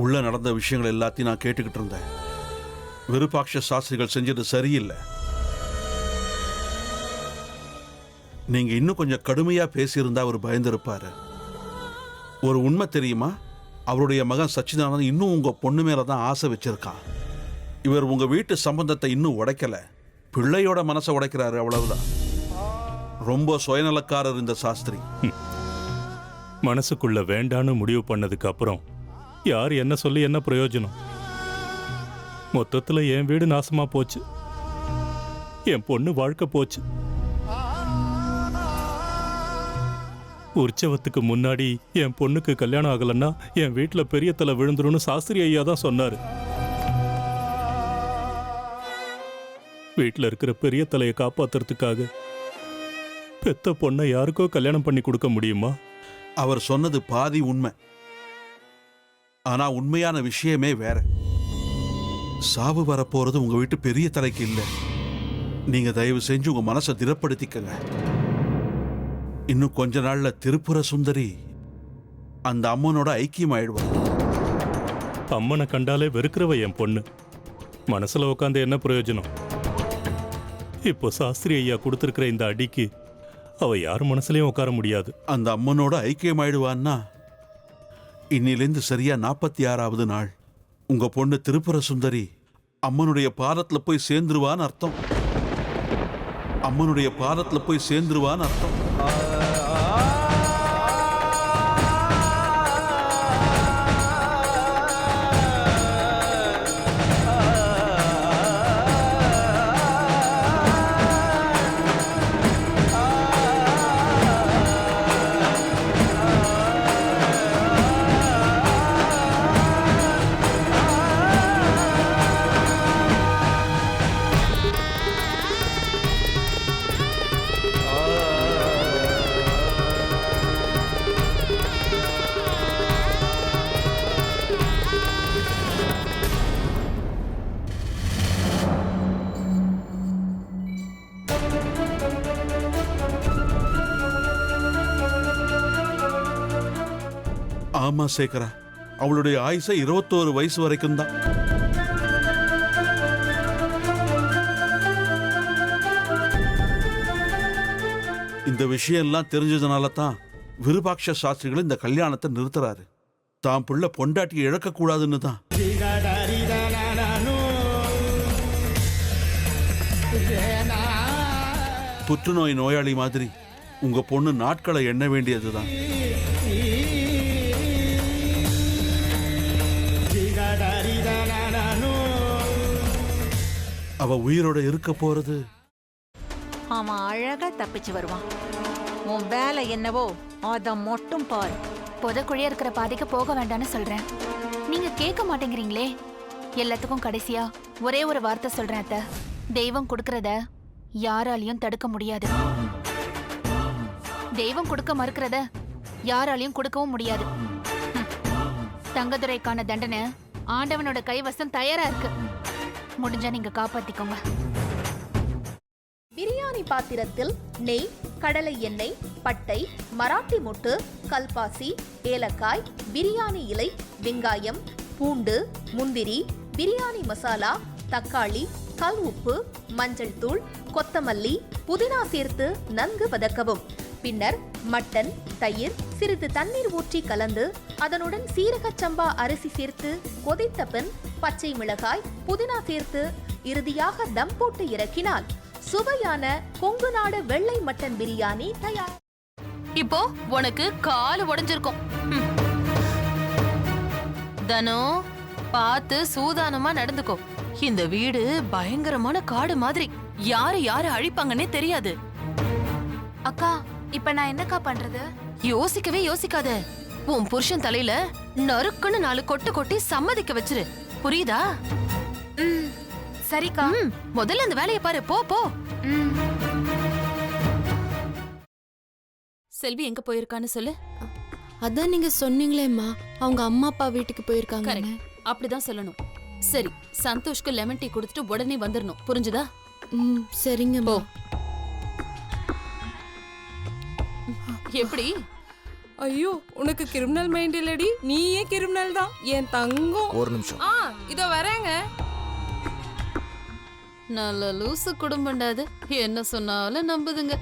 உள்ள நடந்த விஷயங்கள் எல்லாத்தையும் நான் கேட்டுக்கிட்டு இருந்தேன். விருபாட்ச சாஸ்திரிகள் செஞ்சது சரியில்லை. நீங்க இன்னும் கொஞ்சம் கடுமையா பேசியிருந்தா அவர் பயந்திருப்பாரு. ஒரு உண்மை தெரியுமா? அவருடைய மகன் சச்சிதானந்தன் இன்னும் உங்க பொண்ணு மேலதான் ஆசை வச்சிருக்கான். இவர் உங்க வீட்டு சம்பந்தத்தை இன்னும் உடைக்கல, பிள்ளையோட மனசை உடைக்கிறாரு, அவ்வளவுதான். ரொம்ப சுயநலக்காரர் இந்த சாஸ்திரி. மனசுக்குள்ள வேண்டான்னு முடிவு பண்ணதுக்கு அப்புறம் யார் என்ன சொல்லி என்ன பிரயோஜனம்? மொத்தத்துல என் வீடு நாசமா போச்சு, என் பொண்ணு வாழ்க்கை போச்சு. உற்சவத்துக்கு முன்னாடி என் பொண்ணுக்கு கல்யாணம் ஆகலன்னா என் வீட்டுல பெரிய தலை விழுந்துரும்னு சாஸ்திரி ஐயா தான் சொன்னாரு. வீட்டுல இருக்கிற பெரிய தலையை காப்பாத்துறதுக்காக பெத்த பொண்ணை யாருக்கோ கல்யாணம் பண்ணி கொடுக்க முடியுமா? அவர் சொன்னது பாதி உண்மை. ஆனா உண்மையான விஷயமே வேற. சாவு வரப்போறது உங்க வீட்டு பெரிய தலைக்கு இல்லை. நீங்க தயவு செஞ்சு உங்க மனசை திடப்படுத்திக்கங்க. இன்னும் கொஞ்ச நாள்ல திருப்புர சுந்தரி அந்த அம்மனோட ஐக்கியம் ஆயிடுவா. அம்மனை கண்டாலே வெறுக்கிறவ என் பொண்ணு. மனசுல உட்காந்து என்ன பிரயோஜனம்? இப்போ சாஸ்திரி ஐயா கொடுத்திருக்கிற இந்த அடிக்கு அவ யார் மனசுலயும் உட்கார முடியாது. அந்த அம்மனோட ஐக்கியம் ஆயிடுவான்னா இன்னிலிருந்து சரியா 46வது நாள் உங்க பொண்ணு திருப்புர சுந்தரி அம்மனுடைய பாதத்துல போய் சேர்ந்துருவான்னு அர்த்தம். அம்மனுடைய பாதத்துல போய் சேர்ந்துருவான்னு அர்த்தம். ஆமா சேகரா, அவளுடைய ஆயுசை 21 வயசு வரைக்கும் தான். இந்த விஷயம் எல்லாம் தெரிஞ்சதுனால தான் விருபாட்ச சாஸ்திரிகள் இந்த கல்யாணத்தை நிறுத்துறாரு. தான் பிள்ளை பொண்டாட்டியை இழக்க கூடாதுன்னு தான். புற்றுநோய் நோயாளி மாதிரி உங்க பொண்ணு நாட்களை எண்ண வேண்டியதுதான். அவ உயிரோட இருக்க போறது. அவன் அழகா தப்பிச்சு வருவான். உன் வேலை என்னவோ அத மட்டும் பாரு. புதக்குழியா இருக்கிற பாதைக்கு போக வேண்டாம்னு சொல்றேன், நீங்க கேட்க மாட்டேங்கிறீங்களே. எல்லாத்துக்கும் கடைசியா ஒரே ஒரு வார்த்தை சொல்றேன் அத்தை. தெய்வம் கொடுக்கறத யாராலையும் தடுக்க முடியாது. தெய்வம் கொடுக்க மறுக்கிறத யாராலையும் கொடுக்கவும் முடியாது. தங்கதுரைக்கான தண்டனை ஆண்டவனோட கைவசம் தயாரா இருக்கு. முடிஞ்சா நீங்க காப்பாத்திக்கோங்க. பிரியாணி பாத்திரத்தில் நெய், கடலை எண்ணெய், பட்டை, மராட்டி மொட்டு, கல்பாசி, ஏலக்காய், பிரியாணி இலை, வெங்காயம், பூண்டு, முந்திரி, பிரியாணி மசாலா, தக்காளி, கல் உப்பு, மஞ்சள் தூள், கொத்தமல்லி, புதினா சேர்த்து நன்கு வதக்கவும். பின்னர் மட்டன், தயிர், சிறிது தண்ணீர் ஊற்றி கலந்து அதனுடன் சீரக சம்பா அரிசி சேர்த்து கொதித்த பின் பச்சை மிளகாய், புதினா சேர்த்து இறுதியாக தம் போட்டு இறக்கினால் சுவையான கொங்கு நாடு வெள்ளை மட்டன் பிரியாணி தயார். இப்போ உனக்கு கால் உடைஞ்சிருக்கும். தனோ, பார்த்து சூதானமா நடந்துக்கோ. இந்த வீடு பயங்கரமான காடு மாதிரி, யாரு யாரு அழிப்பாங்கன்னே தெரியாது. அக்கா, இப்ப நான் என்னக்கா பண்றது? யோசிக்கவே யோசிக்காத. உன் புருஷன் தலையில நறுக்குன்னு 4 கொட்டு கொட்டி சம்மதிக்க வச்சிரு. புரியுதா? சரிக்கா. முதல்ல அந்த வேலையை பாரு. போ போ. செல்வி எங்க போயிருக்கான்னு சொல்லு. அதான் நீங்க சொன்னீங்களேம்மா, அவங்க அம்மா அப்பா வீட்டுக்கு போயிருக்காங்க. அப்படிதான் சொல்லணும். சரி, சந்தோஷ்க்கு லெமன் டீ கொடுத்துட்டு உடனே வந்துடணும். புரிஞ்சுதா? சரிங்க. போ. எப்படி ஐயோ உனக்கு கிரிமினல் மைண்ட் இல்லடி, நீயே கிரிமினல் தான் என் தங்கம். ஒரு நிமிஷம். இதோ வரேங்க. நல்ல லூசு குடும்பம்டா அது, என்ன சொன்னாலும் நம்புதுங்க.